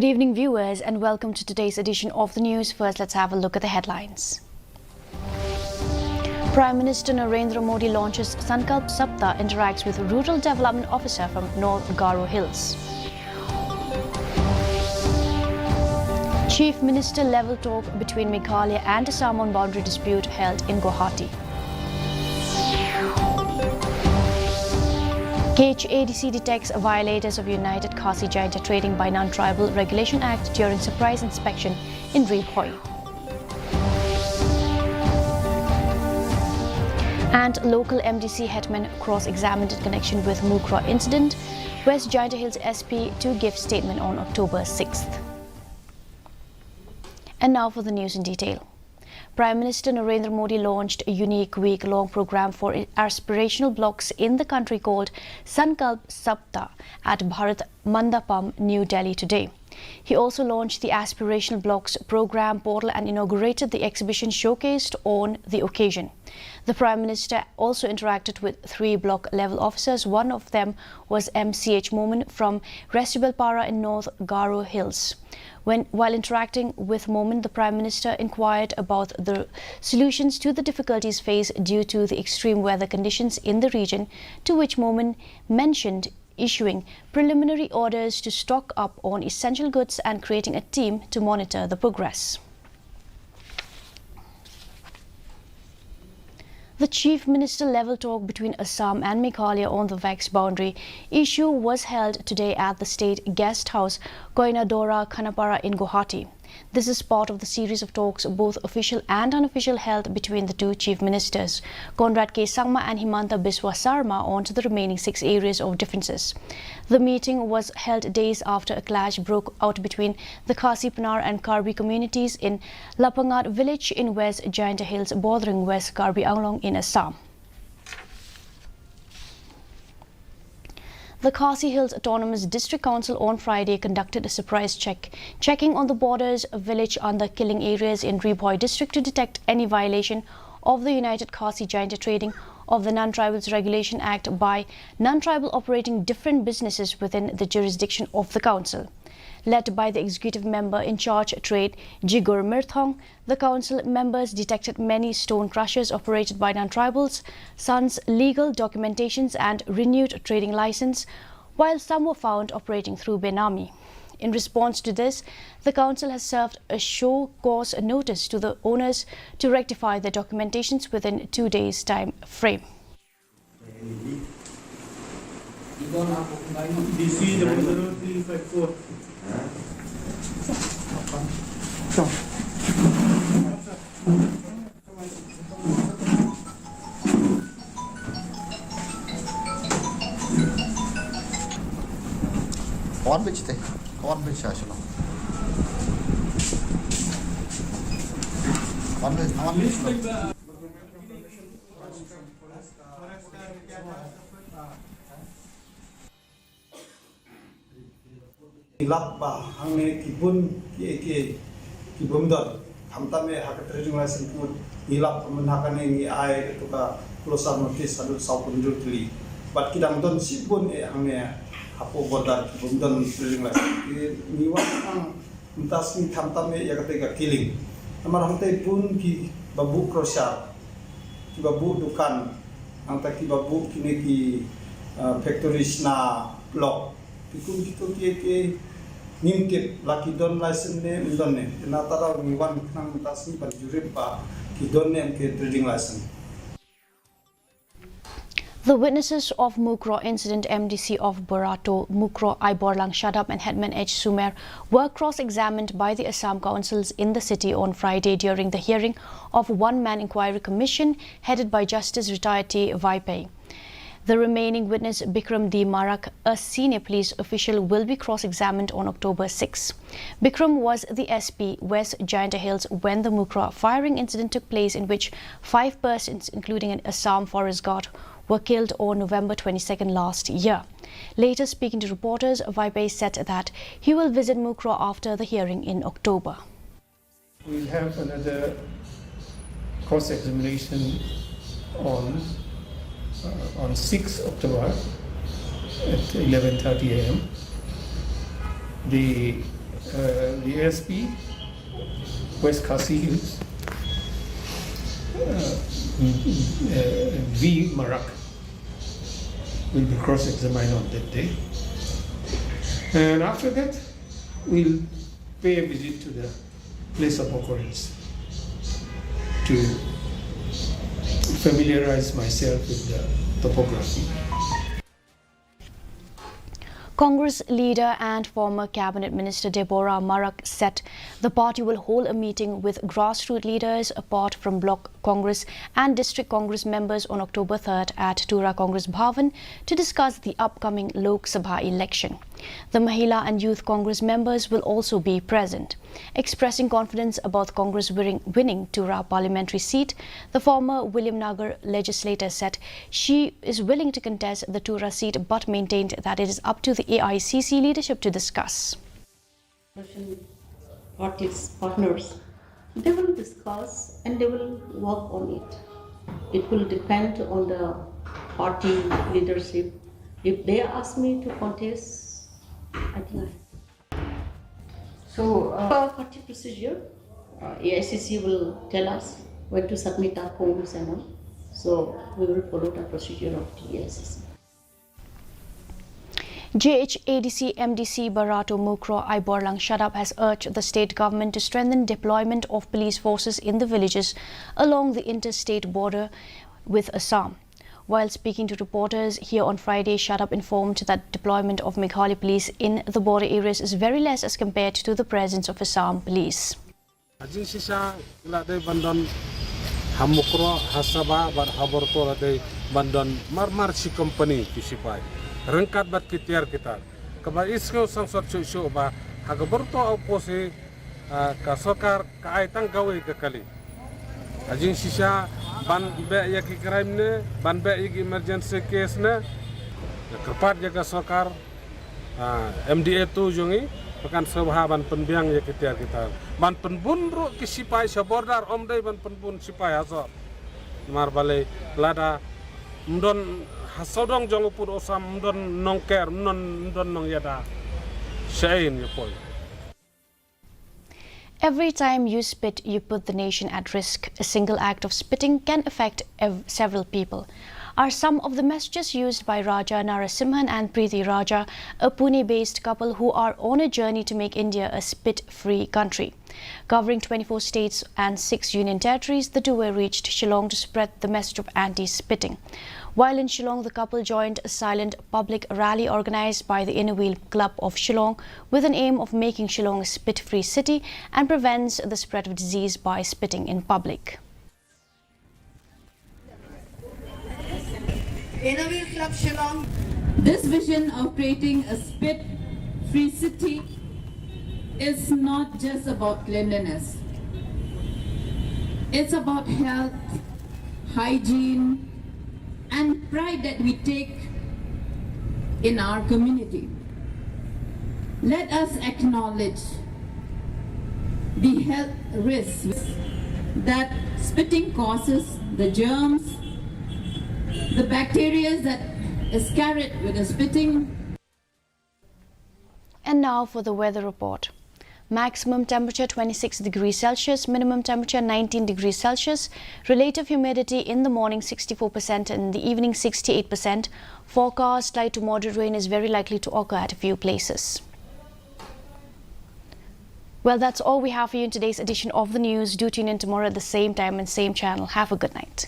Good evening, viewers, and welcome to today's edition of the news. First, let's have a look at the headlines. Prime Minister Narendra Modi launches Sankalp Saptah, interacts with Rural Development Officer from North Garo Hills. Chief Minister level talk between Meghalaya and Assam on boundary dispute held in Guwahati. KHADC detects violators of United Khasi Jaintia Trading by Non-Tribal Regulation Act during surprise inspection in Ribhoi. And local MDC headman cross-examined in connection with Mukra incident. West Jaintia Hills SP to give statement on October 6th. And now for the news in detail. Prime Minister Narendra Modi launched a unique week-long program for aspirational blocks in the country called Sankalp Saptah at Bharat Mandapam, New Delhi today. He also launched the Aspirational Blocks program portal and inaugurated the exhibition showcased on the occasion. The Prime Minister also interacted with 3 block-level officers. One of them was MCH Momin from Restibelpara in North Garo Hills. While interacting with Momin, the Prime Minister inquired about the solutions to the difficulties faced due to the extreme weather conditions in the region, to which Momin mentioned issuing preliminary orders to stock up on essential goods and creating a team to monitor the progress. The Chief Minister level talk between Assam and Meghalaya on the vexed boundary issue was held today at the State Guest House, Koinadora, Khanapara in Guwahati. This is part of the series of talks, both official and unofficial, held between the two Chief Ministers, Conrad K. Sangma and Himanta Biswa Sarma, on to the remaining 6 areas of differences. The meeting was held days after a clash broke out between the Khasi Panar and Karbi communities in Lapangat village in West Jaintia Hills, bordering West Karbi Anglong in Assam. The Khasi Hills Autonomous District Council on Friday conducted a surprise checking on the borders village under killing areas in Ribhoi district to detect any violation of the United Khasi Jaintia Trading of the Non-Tribals Regulation Act by non-tribal operating different businesses within the jurisdiction of the council. Led by the executive member in charge trade, Jigur Mirthong, the council members detected many stone crushers operated by non-tribals, sans legal documentations and renewed trading license, while some were found operating through Benami. In response to this, the council has served a show cause notice to the owners to rectify their documentations within 2 days' time frame. One which thing? One which I shall know. One which Ilapa hangne kibun ki kibumdar hamtame hak trading license put ilap menhakane ni ai to ka closer notice adu saupun juli but kidang don sibun hangne hapo bodar kibumdan trading license ni wan ang entas ni hamtame ya ka killing amar hamte pun ki babu crosser ki babu dukan ang ta ki babu kini ki factories na block pikun gitu ki nimtip laki don license ne indonne natara niwan nang tasni banjurip pa ki don ne ke trading license. The witnesses of Mukra incident, MDC of Borato, Mukra I Borlang Shadap and Headman H. Sumer, were cross-examined by the Assam councils in the city on Friday during the hearing of one-man inquiry commission headed by Justice Retired T. Vaipei. The remaining witness, Bikram D. Marak, a senior police official, will be cross-examined on October 6. Bikram was the SP, West Jaintia Hills, when the Mukra firing incident took place, in which 5 persons, including an Assam forest guard, were killed on November 22nd last year. Later, speaking to reporters, Vaipei said that he will visit Mukra after the hearing in October. We have another cross-examination on 6 October at 11:30 a.m. The the ASP, West Khasi Hills, V. Marak will be cross-examined on that day. And after that, we'll pay a visit to the place of occurrence to familiarize myself with the topography. Congress leader and former Cabinet Minister Deborah Marak said the party will hold a meeting with grassroots leaders apart from Bloc Congress and District Congress members on October 3rd at Tura Congress Bhavan to discuss the upcoming Lok Sabha election. The Mahila and Youth Congress members will also be present. Expressing confidence about Congress winning Tura parliamentary seat, the former Williamnagar legislator said she is willing to contest the Tura seat but maintained that it is up to the AICC leadership to discuss. Parties, partners, they will discuss and they will work on it. It will depend on the party leadership. If they ask me to contest, I think so. Party procedure, AICC will tell us when to submit our forms and all. So we will follow the procedure of the AICC. JHADC MDC Barato Mukro Iborlang Shadap has urged the state government to strengthen deployment of police forces in the villages along the interstate border with Assam. While speaking to reporters here on Friday, Shadap informed that deployment of Meghalaya police in the border areas is very less as compared to the presence of Assam police. Rengkat bat kitiar kita. Kaba isko sangsot cucu ba hagaberto oposi ka sokar ka aitang gawe ke kali. Ajing sisa ban be ya ki crime ne ban be ya emergency case ne kerpat jaga sokar MDA tu jongi pekan sabha ban penbiang ya kitiar kita. Ban penbun ro ki sipai sabordar omdai ban penbun sipai asor. Mar balai lada mdon hasodong jongupur osam mdon nongker mdon nong yada shain yopoi. Every time you spit, you put the nation at risk. A single act of spitting can affect several people. Are some of the messages used by Raja Narasimhan and Preeti Raja, a Pune-based couple who are on a journey to make India a spit-free country. Covering 24 states and 6 union territories, the duo reached Shillong to spread the message of anti-spitting. While in Shillong, the couple joined a silent public rally organized by the Inner Wheel Club of Shillong with an aim of making Shillong a spit-free city and prevents the spread of disease by spitting in public. Inner Wheel Club Shillong. This vision of creating a spit-free city is not just about cleanliness. It's about health, hygiene, and pride that we take in our community. Let us acknowledge the health risks that spitting causes, the germs, the bacteria that is carried with the spitting. And now for the weather report. Maximum temperature 26 degrees Celsius, minimum temperature 19 degrees Celsius, relative humidity in the morning 64% and in the evening 68%. Forecast light to moderate rain is very likely to occur at a few places. Well, that's all we have for you in today's edition of the news. Do tune in tomorrow at the same time and same channel. Have a good night.